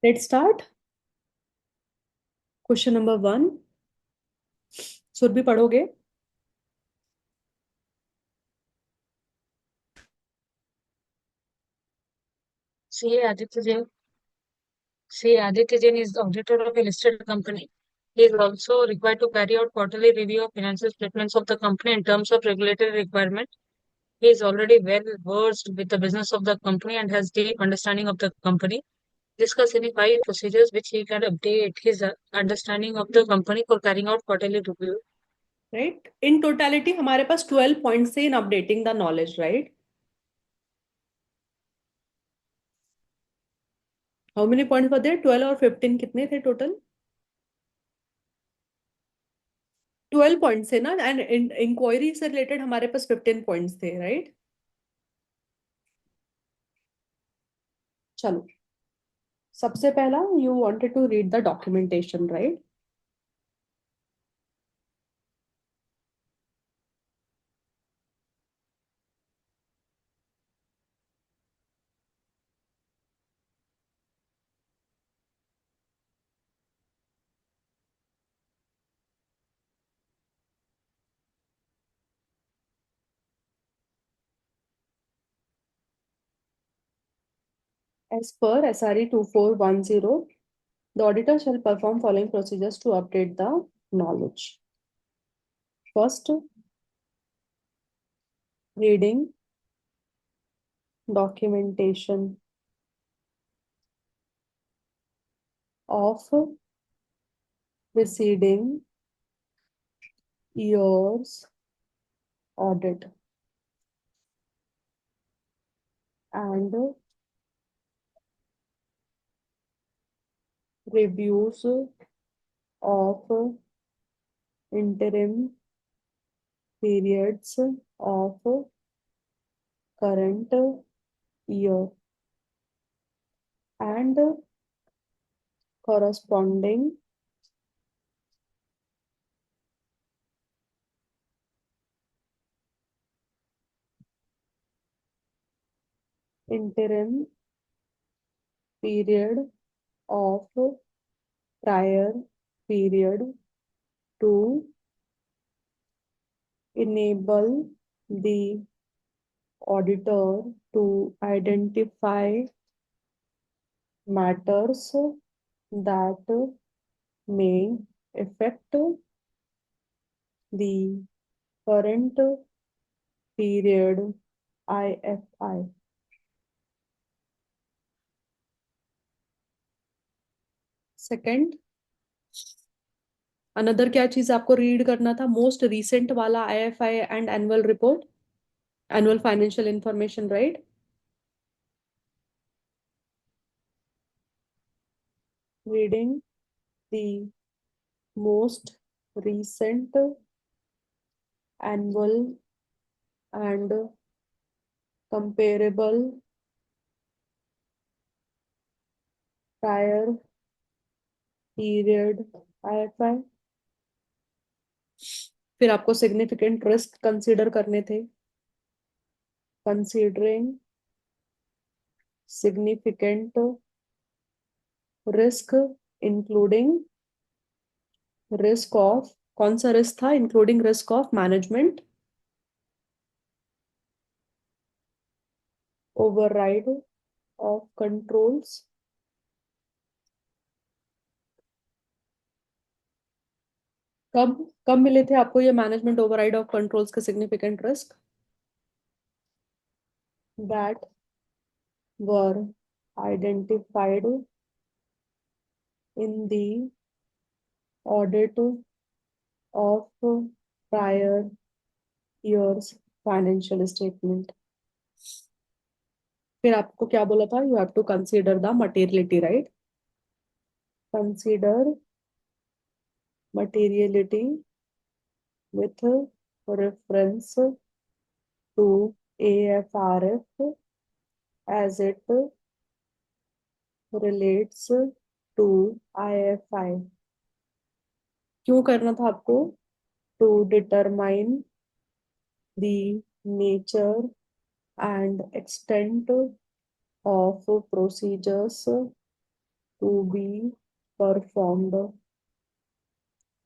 Let's start. Question number 1. Surabhi पढ़ोगे? C. Aditya Jain. C. Aditya Jain is the auditor of a listed company. He is also required to carry out quarterly review of financial statements of the company in terms of regulatory requirement. He is already well versed with the business of the company and has deep understanding of the company. Discuss any 5 procedures which he can update his understanding of the company for carrying out quarterly review. Right? In totality, हमारे पास 12 points थे in updating the knowledge, right? How many points were there? 12 और 15 कितने थे total? 12 points थे ना, and inquiry से related हमारे पास 15 points थे, right? चलो, सबसे पहला you wanted to read the documentation, right? As per SRE 2410, the auditor shall perform following procedures to update the knowledge. First, reading documentation of preceding year's audit and reviews of interim periods of current year and corresponding interim period of prior period to enable the auditor to identify matters that may affect the current period IFI. Second, another क्या चीज आपको read करना था? Most recent वाला IFI and annual report, annual financial information, right? Reading the most recent annual and comparable prior period IFI. फिर आपको significant risk consider करने थे. Considering significant risk including risk of, कौन सा रिस्क था? Including risk of management, override of controls, कब कब मिले थे आपको ये मैनेजमेंट ओवरराइड ऑफ कंट्रोल्स के significant risk? That were identified in the audit of prior years financial statement. फिर आपको क्या बोला था? You have to consider the materiality, right? Consider materiality with reference to AFRF as it relates to IFI. क्यों करना था आपको? To determine the nature and extent of procedures to be performed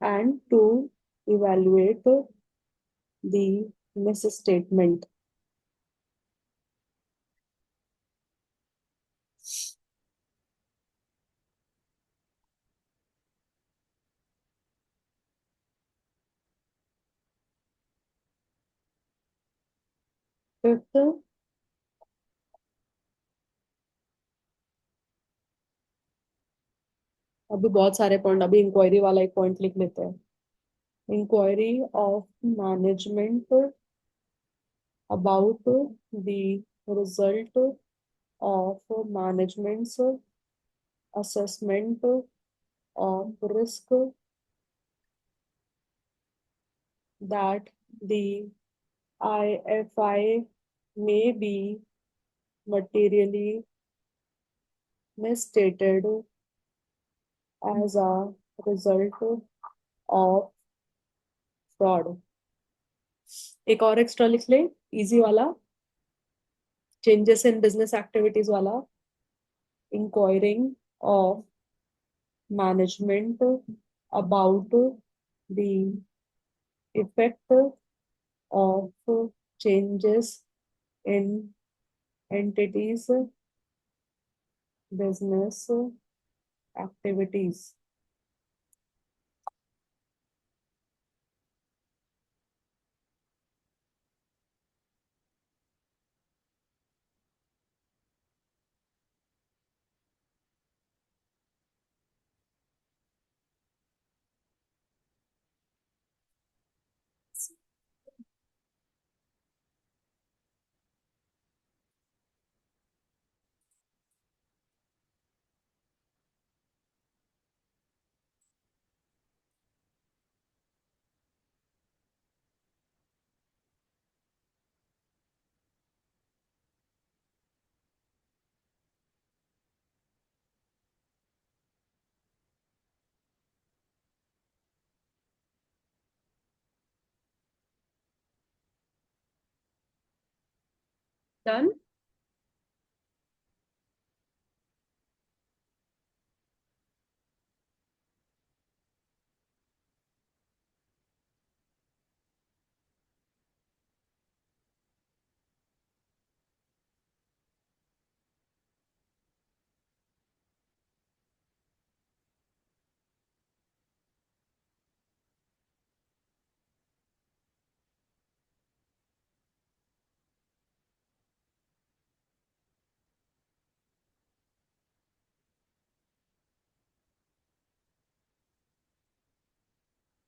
and to evaluate the misstatement. Fifth, अभी बहुत सारे point, अभी inquiry वाला एक पॉइंट लिख लेते हैं. Inquiry of management about the result of management's assessment of risk that the IFI may be materially misstated as a result of fraud. एक और एक्स्ट्रा लिख ले, इजी वाला, चेंजेस इन बिजनेस एक्टिविटीज वाला. Enquiring of management about the effect of changes in entities business activities. Done.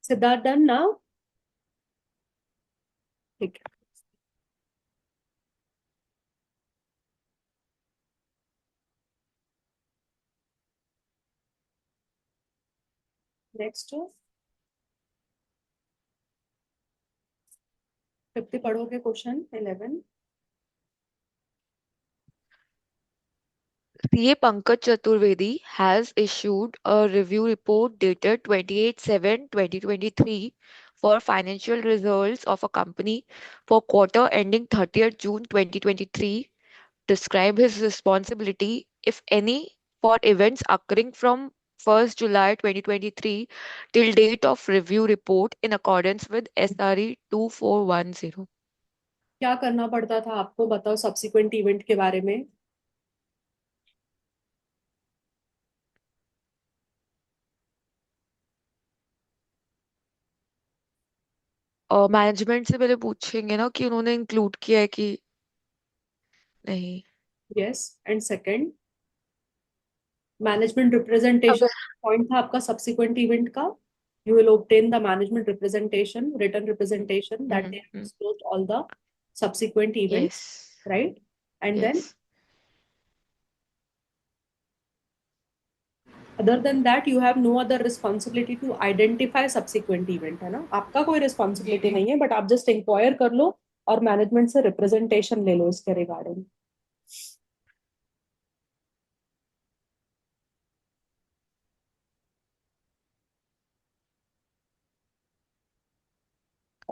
Siddharth, done now? ठीक है. Next 50 पढ़ोगे question 11. CA Pankaj Chaturvedi has issued a review report dated 28/7/2023 for financial results of a company for quarter ending 30th June 2023. Describe his responsibility, if any, for events occurring from 1st July 2023 till date of review report in accordance with SRE 2410. क्या करना पड़ता था आपको, बताओ subsequent event के बारे में. Management से पहले पूछेंगे ना कि उन्होंने इंक्लूड किया है कि नहीं. Yes. And second, management representation अगर पॉइंट था आपका सब्सिक्वेंट इवेंट का. You will obtain the management representation, written representation that they have disclosed all the subsequent events, yes, right? And then yes. other than that you have no other responsibility to identify subsequent event, है ना. आपका कोई responsibility नहीं है, but आप just inquire कर लो और management से representation ले लो इसके regarding.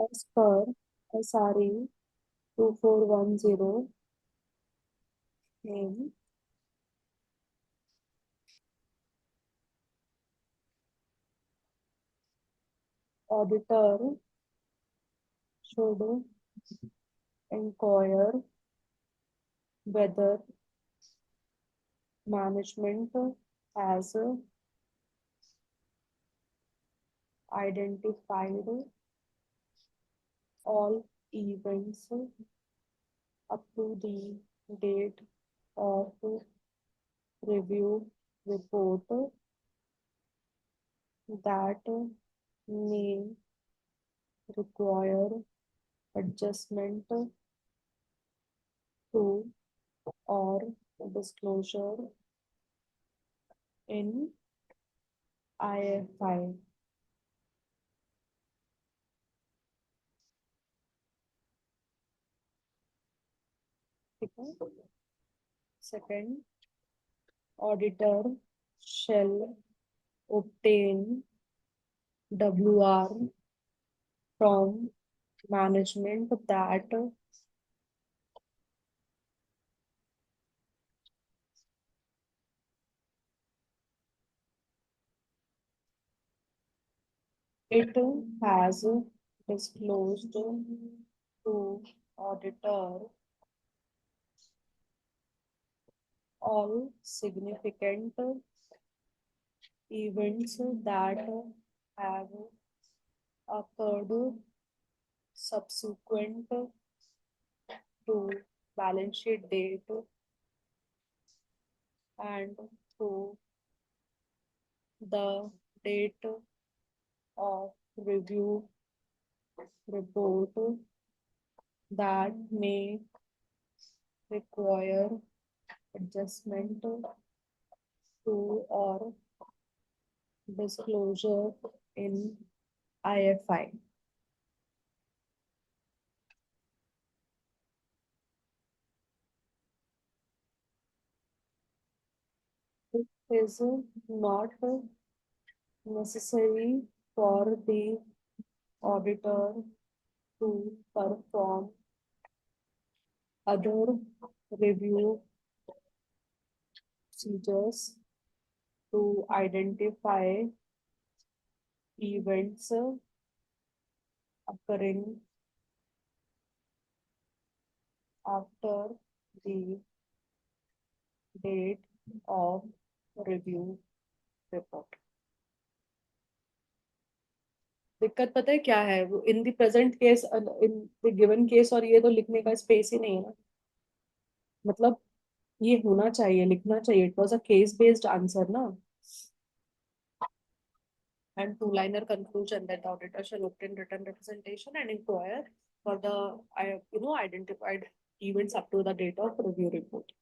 As per SRE 2410 name, auditor should inquire whether management has identified all events up to the date of review report that may require adjustment to or disclosure in IFI. ठीक है? Second, auditor shall obtain WR from management that it has disclosed to auditor all significant events that have occurred subsequent to balance sheet date and to the date of review report that may require adjustment to or disclosure in IFI. It is not necessary for the auditor to perform other review procedures to identify events occurring after the date of review report. दिक्कत पता है क्या है? वो in the present case, in the given case, और ये तो लिखने का स्पेस ही नहीं है ना. मतलब ये होना चाहिए, लिखना चाहिए. It was a case based answer ना. And two-liner conclusion that the auditor shall obtain written representation and inquire for the identified events up to the date of review report.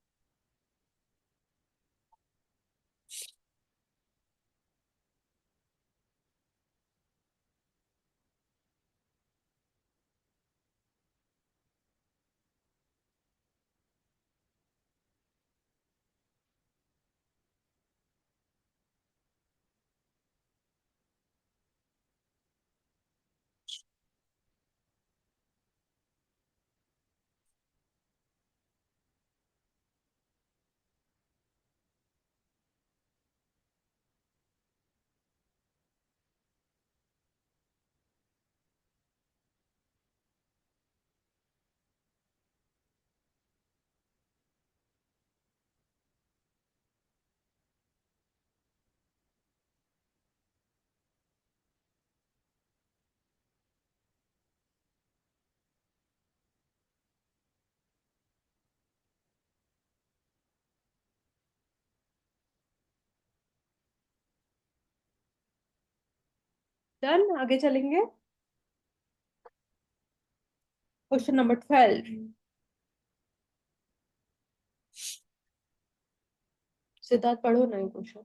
Done. आगे चलेंगे. Question number 12. सिद्धार्थ पढ़ो ना ये question.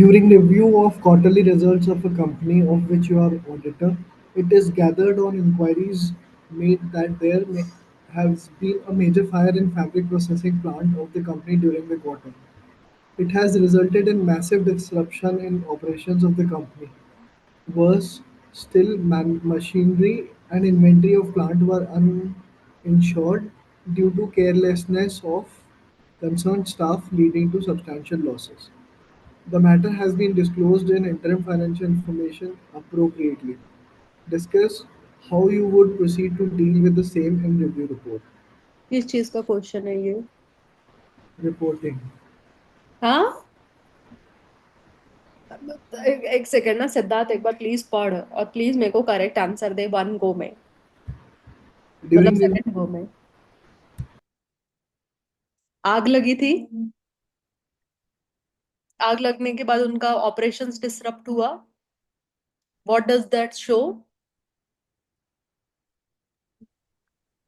During review of quarterly results of a company of which you are auditor, it is gathered on inquiries made that there has been a major fire in fabric processing plant of the company during the quarter. It has resulted in massive disruption in operations of the company. Worse still, machinery and inventory of plant were uninsured due to carelessness of concerned staff, leading to substantial losses. The matter has been disclosed in interim financial information appropriately. Discuss how you would proceed to deal with the same in review report. किस चीज का question है ये? Reporting. हाँ, एक second ना सिद्धार्थ, एक बार please पढ़ और प्लीज मेरे को करेक्ट आंसर दे वन गो में, मतलब During review, सेकंड गो में। आग लगी थी, आग लगने के बाद उनका ऑपरेशंस डिसरप्ट हुआ। What does that show?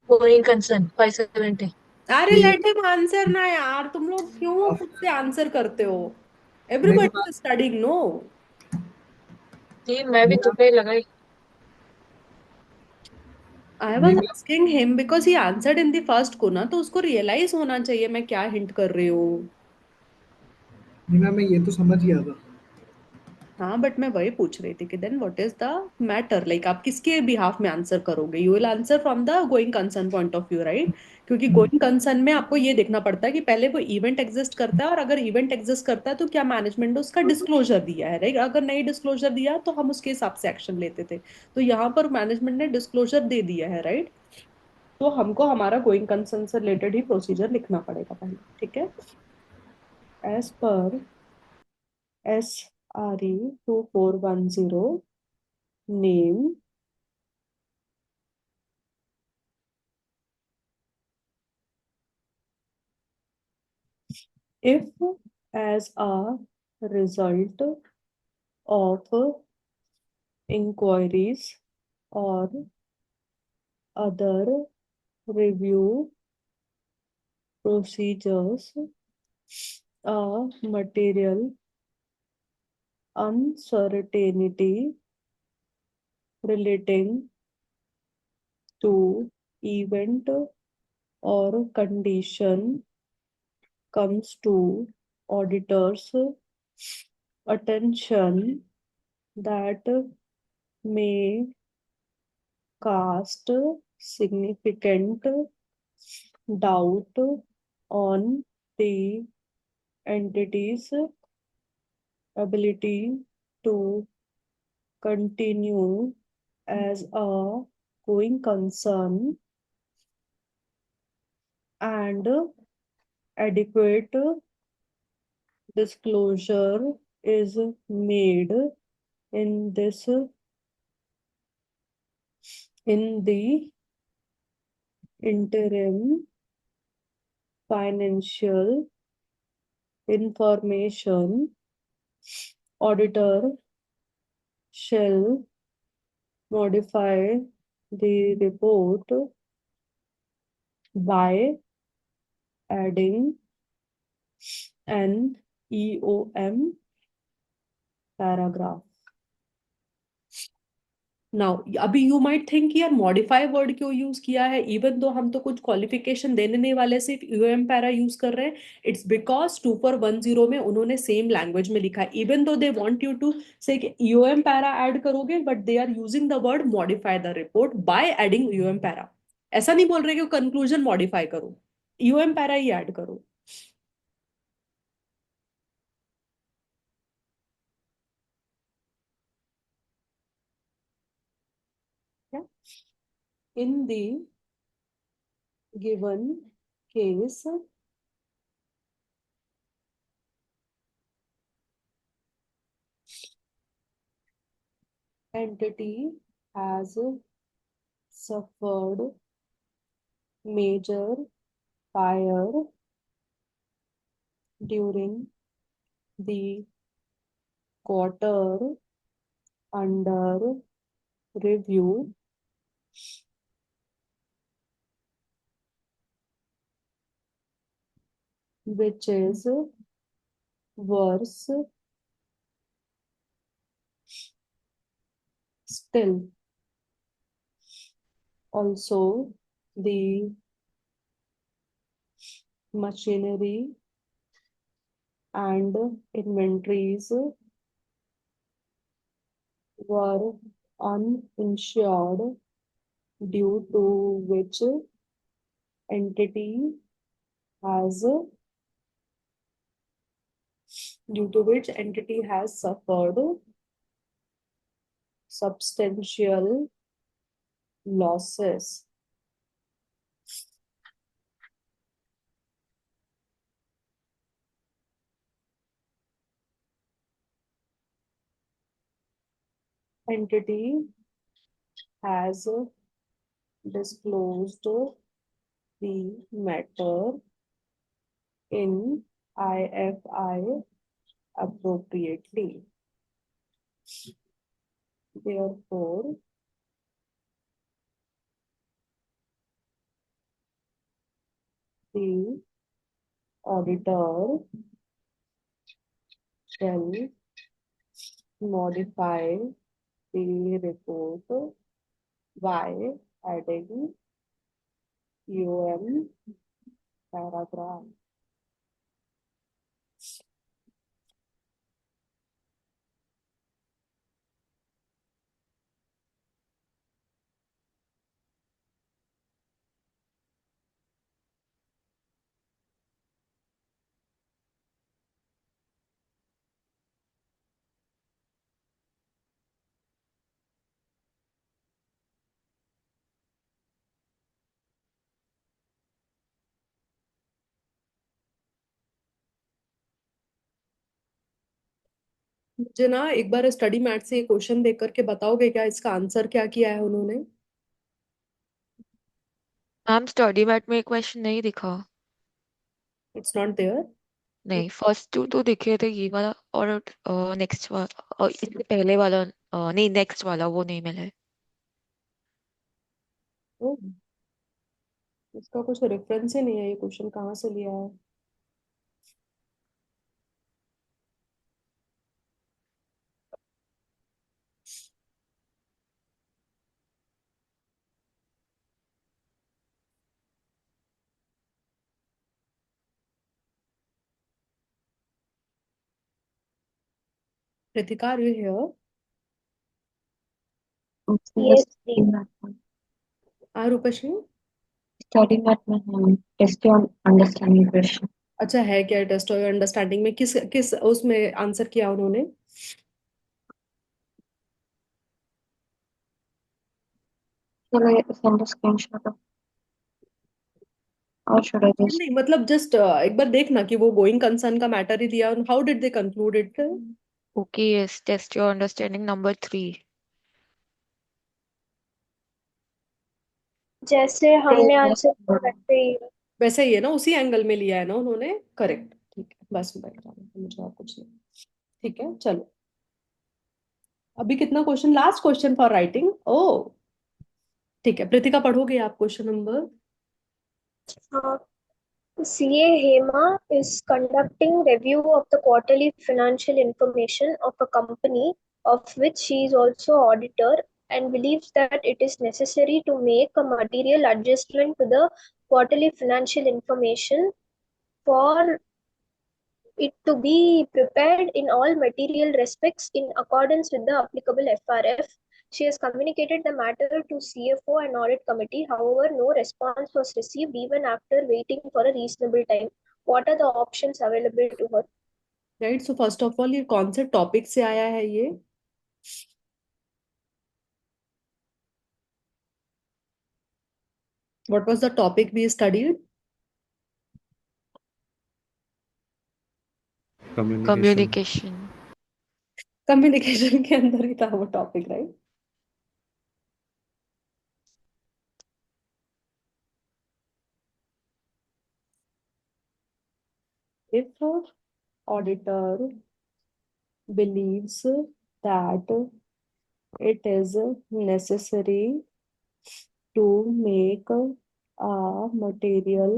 Going concern 570. अरे नहीं लेट हिम आंसर ना यार, तुम लोग क्यों खुद से आंसर करते हो? नहीं तो एवरीबॉडी इज स्टडीइंग, नो? जी मैं भी नहीं तुक्का ही लगाई। आई नहीं was asking him because he answered in the first को ना, तो उसको रियलाइज होना चाहिए मैं क्या हिंट कर रही हूँ। नहीं मैम, मैं ये तो समझ गया था। हाँ बट मैं वही पूछ रही थी कि then what is the matter, like आप किसके बिहाफ में आंसर करोगे? You will answer from the going concern point of view, right? क्योंकि गोइंग कंसर्न में आपको ये देखना पड़ता है कि पहले वो इवेंट एग्जिस्ट करता है, और अगर इवेंट एग्जिस्ट करता है तो क्या मैनेजमेंट ने उसका डिस्क्लोजर दिया है, राइट? अगर नहीं डिस्क्लोजर दिया तो हम उसके हिसाब से एक्शन लेते थे। तो यहाँ पर मैनेजमेंट ने डिस्क्लोजर दे दिया है, राइट? तो हमको हमारा गोइंग कंसर्न से रिलेटेड ही प्रोसीजर लिखना पड़ेगा पहले, ठीक है? एज पर SRE 2410 name if as a result of inquiries or other review procedures, a material uncertainty relating to event or condition comes to auditors' attention that may cast significant doubt on the entity's ability to continue as a going concern, and adequate disclosure is made in this in the interim financial information. Auditor shall modify the report by adding an EOM paragraph. Now अभी you might think यार modify word क्यों use किया है, even दो हम तो कुछ qualification देने नहीं वाले, सिर्फ यूएम पैरा यूज कर रहे हैं। इट्स बिकॉज 2410 में उन्होंने सेम लैंग्वेज में लिखा है, even though they want you to say UM para add करोगे, but they are using the word modify the report by adding UM para. ऐसा नहीं बोल रहे कि कंक्लूजन मॉडिफाई करो, यूएम पैरा ही ऐड करो। In the given case entity has suffered major fire during the quarter under review, which is worse still. Also, the machinery and inventories were uninsured, due to which entity has due to which entity has suffered substantial losses. Entity has disclosed the matter in IFI appropriately. Therefore, the auditor shall modify the report by adding UM paragraph. मुझे ना एक बार study math से ये question देख करके बताओगे क्या इसका आंसर क्या किया है उन्होंने? मैम स्टडी मैट में क्वेश्चन नहीं दिखा। It's not there. नहीं, फर्स्ट टू तो दिखे थे, ये वाला और नेक्स्ट वाला और इससे पहले वाला नहीं, नेक्स्ट वाला वो नहीं मिला है। इसका कुछ रेफरेंस ही नहीं है, ये क्वेश्चन कहाँ से लिया है? Ritika, are you here? Yes, Deepak. Rupashree? Study math में हम test on understanding question. अच्छा, है क्या टेस्ट और अंडरस्टैंडिंग में? किस किस उसमें आंसर किया उन्होंने? चलो ये send a screenshot of. Or should I just? नहीं, मतलब जस्ट एक बार देखना कि वो गोइंग कंसर्न का मैटर ही दिया। How did they conclude it? Okay, yes, test your understanding number 3। जैसे हमने आंसर किया वैसे ही है। वैसे ही है ना, उसी एंगल में लिया है ना उन्होंने। करेक्ट, ठीक है, बस बैठ जाना, मुझे और कुछ नहीं। ठीक है, चलो अभी कितना question? Last question for writing. ओ ठीक है, प्रीतिका पढ़ोगे आप क्वेश्चन नंबर? हाँ, CA Hema is conducting review of the quarterly financial information of a company of which she is also auditor and believes that it is necessary to make a material adjustment to the quarterly financial information for it to be prepared in all material respects in accordance with the applicable FRF. She has communicated the matter to CFO and audit committee. However, no response was received even after waiting for a reasonable time. What are the options available to her? Right, so first of all ये कौन से topic से आया है ये? What was the topic we studied? Communication. Communication के अंदर ही था वो topic, right? If auditor believes that it is necessary to make a material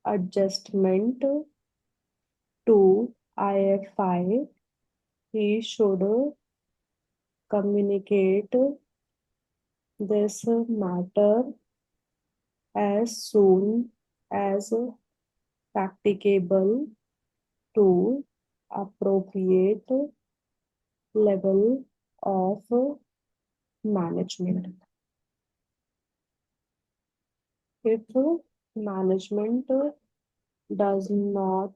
adjustment to IFI, he should communicate this matter as soon as practicable to appropriate level of management. If management does not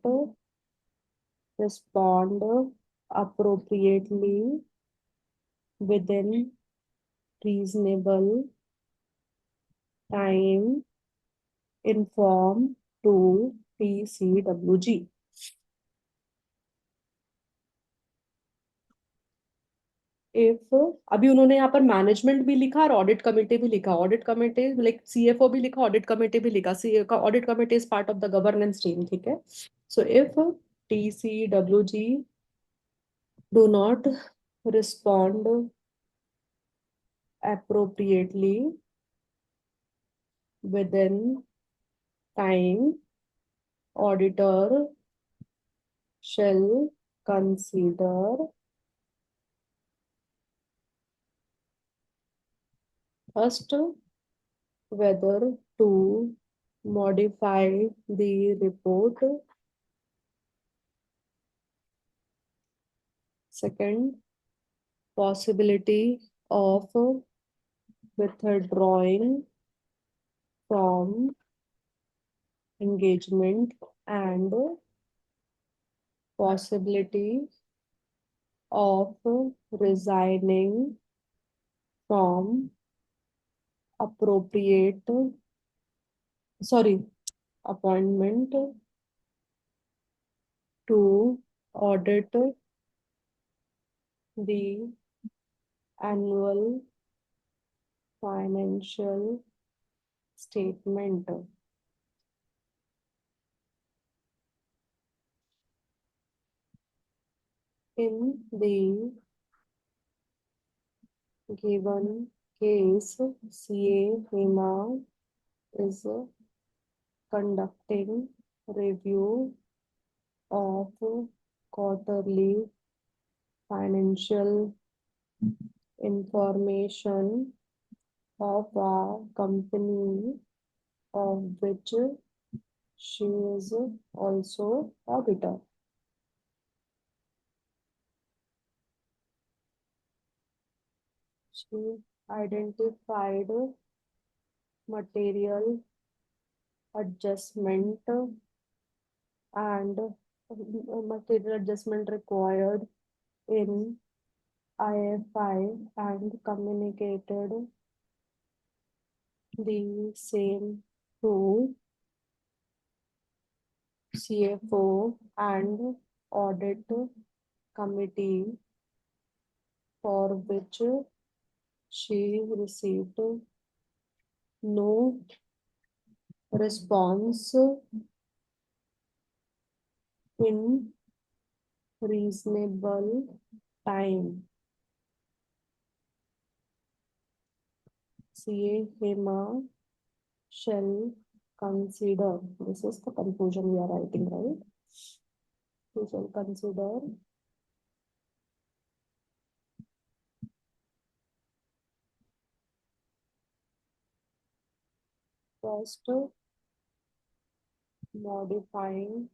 respond appropriately within reasonable time, inform to TCWG. If अभी उन्होंने यहाँ पर management भी लिखा और audit committee भी लिखा, audit committee like CFO भी लिखा, ऑडिट कमिटी भी लिखा, audit committee is part of the governance team, ठीक है। So if TCWG do not respond appropriately within time, auditor shall consider first whether to modify the report, second possibility of withdrawing from engagement and possibility of resigning from appropriate appointment to audit the annual financial statement. In the given case, CA Hema is conducting review of quarterly financial information of a company of which she is also auditor. She identified material adjustment and material adjustment required in IFI and communicated the same to CFO and audit committee, for which she received no response in reasonable time. CA Hema shall consider, this is the conclusion we are writing, right? We shall consider first modifying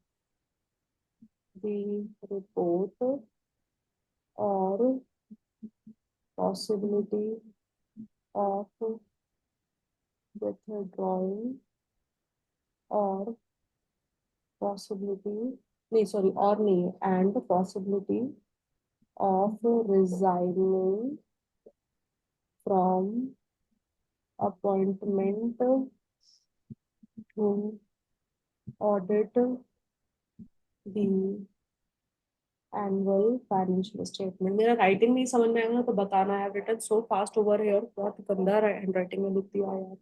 the report or possibility of withdrawing or possibility, and the possibility of resigning from appointment to audit the annual financial statement. मेरा writing नहीं समझ में आएगा तो बताना, I have written so fast over here, बहुत गंदा handwriting में लिख दिया यार।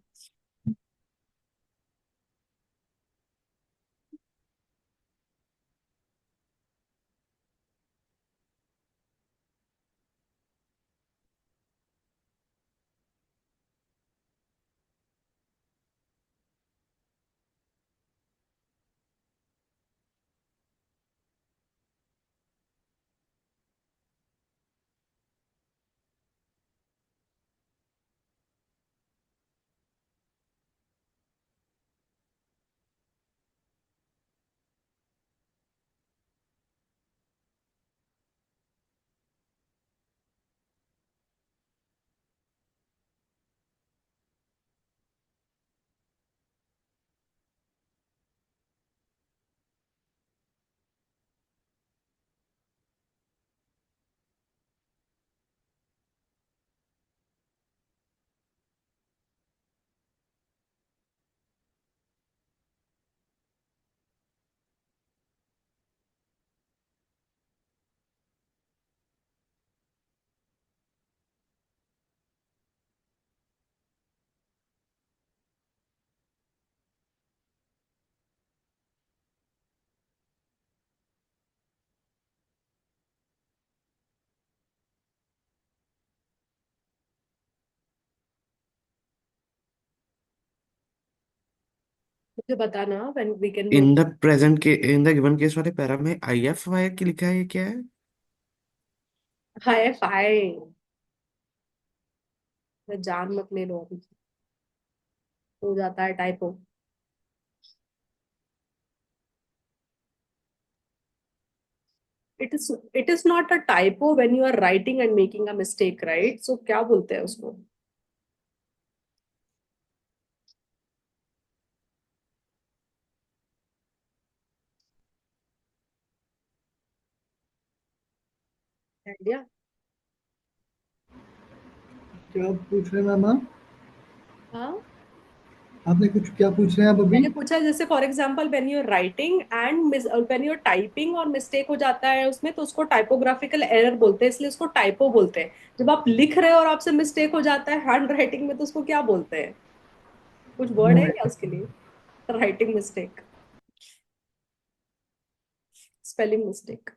मुझे बताना when we can in move. The present के इन द गिवन केस वाले पैरा में IFY की लिखा है, ये क्या है? हाय फाय, जान मत ले लो अभी, हो जाता है typo. It is not a typo when you are writing and making a mistake, right? So क्या बोलते हैं उसको? आइडिया? क्या पूछ रहे हैं मैम आप? हाँ, आपने कुछ क्या पूछ रहे हैं आप अभी? मैंने पूछा जैसे for example when you are writing and when you are typing और मिस्टेक हो जाता है उसमें, तो उसको टाइपोग्राफिकल एरर बोलते हैं, इसलिए उसको टाइपो बोलते हैं. जब आप लिख रहे हो और आपसे मिस्टेक हो जाता है हैंड राइटिंग में, तो उसको क्या बोलते हैं? कुछ वर्ड नो है क्या आइडिया। उसके लिए? Writing mistake, spelling mistake.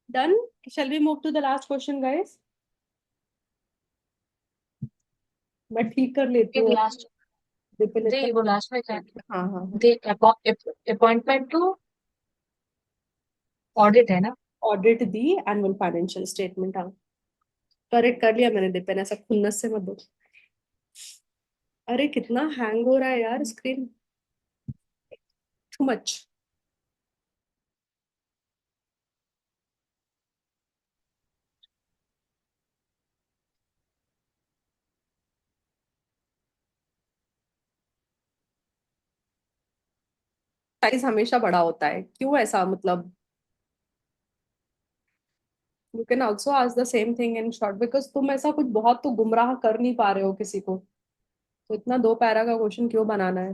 Done. Shall we move to the last question, guys? मैं ठीक कर लेती हूँ. लास्ट विपिन इतना. दे वो लास्ट में क्या है? हाँ हाँ हाँ. दे अपॉइंटमेंट टू ऑडिट है ना? Audit the annual financial statement. हाँ, करेक्ट कर लिया मैंने दीपेन, ऐसा खुन्नस से मत दो. अरे कितना हैंग हो रहा है यार स्क्रीन, टू मच. साइज हमेशा बड़ा होता है, क्यों ऐसा मतलब? You can also ask the same thing in short, because तुम ऐसा कुछ बहुत तो गुमराह कर नहीं पा रहे हो किसी को, तो इतना दो पैरा का क्वेश्चन क्यों बनाना है?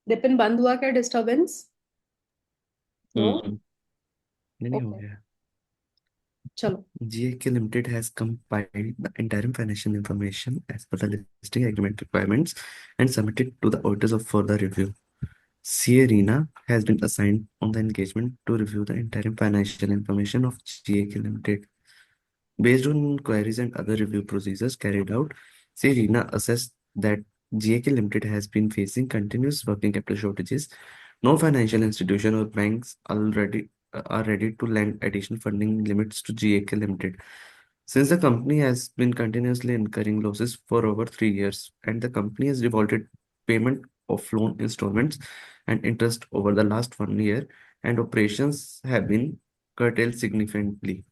दिपिन बंद हुआ क्या डिस्टरबेंस? नो. हम्म, नहीं हो ओके, गया. चलो. GAK Limited has compiled the interim financial information as per the listing agreement requirements and submitted to the auditors of further review. CA Reena has been assigned on the engagement to review the interim financial information of GAK Limited. Based on inquiries and other review procedures carried out, CA Reena assessed that GAK Limited has been facing continuous working capital shortages. No financial institution or banks are ready to lend additional funding limits to GAK Limited. Since the company has been continuously incurring losses for over 3 years, and the company has defaulted payment of loan installments and interest over the last 1 year, and operations have been curtailed significantly.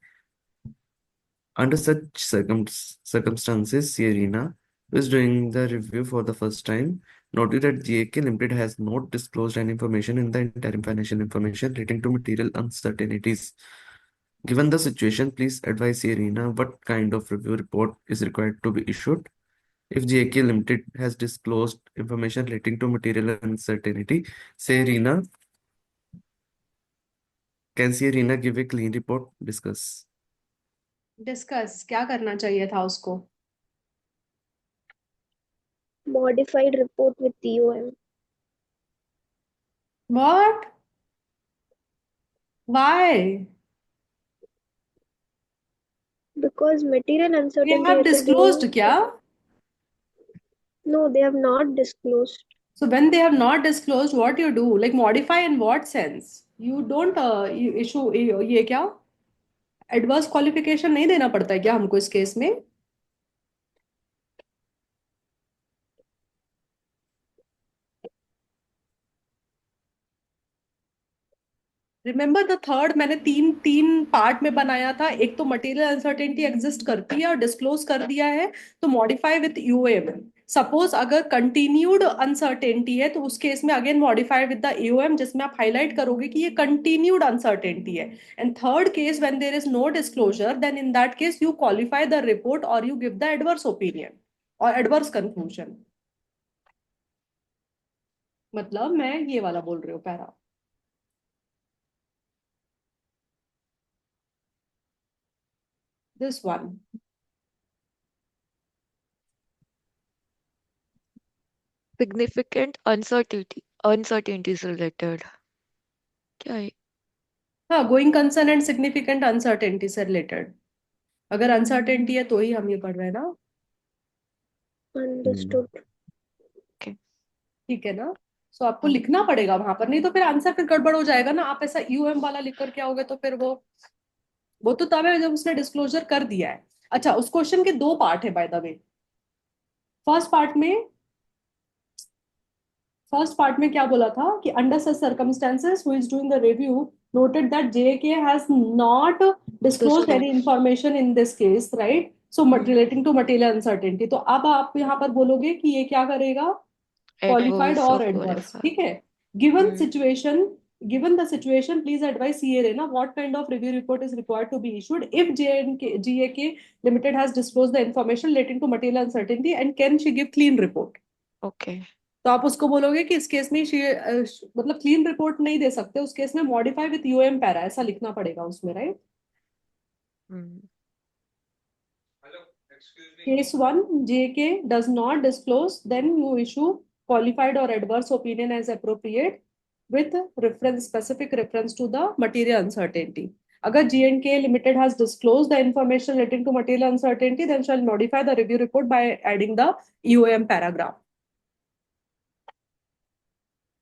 Under such circumstances, Sierra, who is doing the review for the first time, noted that GAK Limited has not disclosed any information in the interim financial information relating to material uncertainties. Given the situation, please advise Sierra what kind of review report is required to be issued. If GAK Limited has disclosed information relating to material uncertainty, Sierra, can Sierra give a clean report? Discuss. Discuss क्या करना चाहिए था उसको? Modified report with TOM. What? Why? Because material they uncertainty have है तो disclosed वो क्या? no, they have not disclosed. So when they have not disclosed, what you do? Like modify in what sense? You don't you issue ये क्या? Adverse qualification नहीं देना पड़ता है क्या हमको इस केस में? रिमेंबर द थर्ड, मैंने तीन तीन पार्ट में बनाया था. एक तो मटेरियल अनसर्टेनिटी एग्जिस्ट करती है और डिस्क्लोज कर दिया है, तो मॉडिफाई विथ यूएम. सपोज अगर कंटिन्यूड अनसर्टेनिटी है तो उस केस में again modify with the EOM, जिसमें आप हाईलाइट करोगे कि ये कंटिन्यूड अनसर्टेनिटी है. And third case when there is no disclosure, then in that case you qualify the report और you give the adverse opinion और एडवर्स कंक्लूजन. मतलब मैं ये वाला बोल रही हूँ para. This one. Significant uncertainty से रिलेटेड क्या है? हाँ, going concern and significant uncertainty से रिलेटेड. अगर अनसर्टेनिटी है तो ही हम ये पढ़ रहे हैं ना. अंडरस्टूड. Okay. ठीक है ना. सो आपको लिखना पड़ेगा वहां पर, नहीं तो फिर आंसर फिर गड़बड़ हो जाएगा ना. आप ऐसा यूएम वाला लिख कर के आओगे तो फिर वो तो तब है जब उसने डिस्क्लोजर कर दिया है. अच्छा, उस क्वेश्चन के दो पार्ट है by the way. First part में क्या बोला था कि under such circumstances who is doing the review noted that JK has not disclosed any Disclosed. information in this case, right? So Hmm. relating to material uncertainty. तो अब आप यहाँ पर बोलोगे कि ये क्या करेगा, क्वालिफाइड Adverse और or एडवर्स. qualified. ठीक है. Given Hmm. Situation, given the situation, please advise CA Rena what kind of review report is required to be issued if GAK Limited has disclosed the information relating to material uncertainty, and can she give clean report. Okay. तो आप उसको बोलोगे कि इस case में मतलब clean report नहीं दे सकते, उस केस में मॉडिफाई विथ यूएम पैरा ऐसा लिखना पड़ेगा उसमें, right. Hmm. Case 1, JK does not disclose, then you issue qualified or adverse opinion as appropriate with reference, specific reference to the material uncertainty. Agar G&K Limited has disclosed the information relating to material uncertainty, then shall modify the review report by adding the EOM paragraph.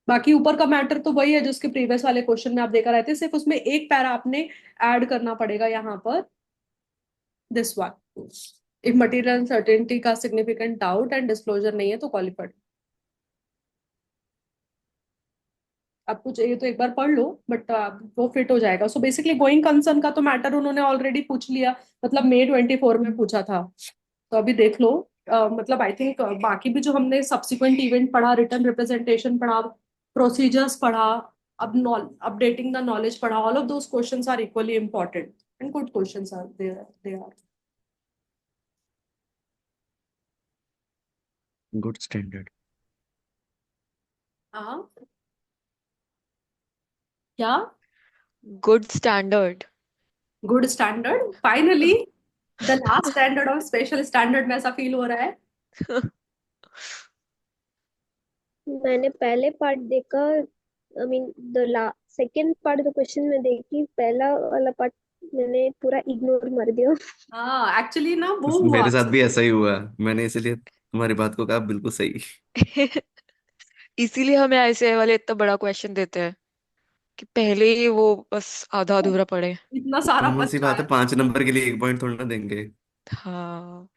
बाकी ऊपर का matter तो वही है जो उसके previous वाले question में आप देखा रहे थे, सिर्फ उसमें एक पैरा आपने ऐड करना पड़ेगा यहाँ पर. This one, if material uncertainty का सिग्निफिकेंट डाउट एंड डिस्क्लोजर नहीं है तो क्वालिफाइड. आपको चाहिए तो एक बार पढ़ लो, बट वो फिट हो जाएगा. सो बेसिकली गोइंग कंसर्न का तो मैटर उन्होंने ऑलरेडी पूछ लिया, मतलब May 24 में पूछा था. तो अभी देख लो. मतलब आई थिंक बाकी भी जो हमने सब्सिक्वेंट इवेंट पढ़ा, रिटर्न रिप्रेजेंटेशन पढ़ा, प्रोसीजर्स पढ़ा, अब अपडेटिंग द नॉलेज पढ़ा, all of those questions are equally important and good questions are they are. Good standard. हाँ. क्या? Good standard. Good standard finally. The last standard of special standard में ऐसा feel हो रहा है. मैंने पहले पार्ट देखा, I mean the second part the question में देखी, पहला वाला पार्ट मैंने पूरा इग्नोर मार दिया. हाँ, एक्चुअली ना वो हुआ. मेरे साथ भी ऐसा ही हुआ। मैंने इसीलिए तुम्हारी बात को कहा बिल्कुल सही। इसीलिए हमें ऐसे वाले इतना बड़ा क्वेश्चन देते हैं कि पहले ही वो बस आधा अधूरा पड़े। इतना सारा कॉमन सी बच्चा बात है. है, 5 नंबर के लिए 1 पॉइंट थोड़ा ना देंगे। हाँ।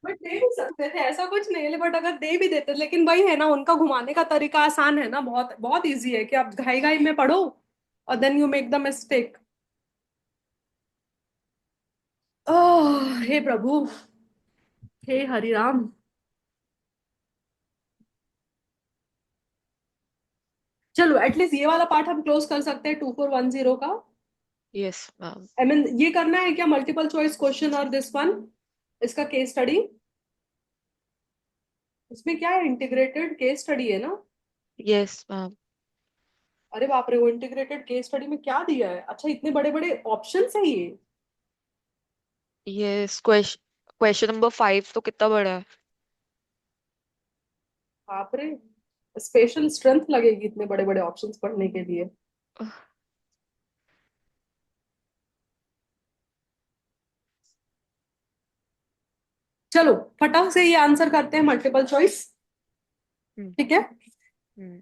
बट दे भी सकते थे, ऐसा कुछ नहीं है. बट अगर दे भी देते, लेकिन वही है ना, उनका घुमाने का तरीका आसान है ना, बहुत बहुत इजी है कि आप घाई घाई में पढ़ो और then you make the mistake. ओह हे प्रभु, हे हरि राम. चलो एटलीस्ट ये वाला पार्ट हम क्लोज कर सकते हैं 2410 का. Yes ma'am. आई मीन ये करना है क्या, मल्टीपल चॉइस क्वेश्चन और दिस वन, इसका केस स्टडी. इसमें क्या है, इंटीग्रेटेड केस स्टडी है ना. Yes ma'am. अरे बाप रे, वो इंटीग्रेटेड केस स्टडी में क्या दिया है. अच्छा, इतने बड़े बड़े ऑप्शन है ये. यस, क्वेश्चन नंबर 5 तो कितना बड़ा है। बाप रे, स्पेशल स्ट्रेंथ लगेगी इतने बड़े बड़े ऑप्शंस पढ़ने के लिए. चलो फटाक से ये आंसर करते हैं मल्टीपल चॉइस. हम्म। ठीक है. हम्म।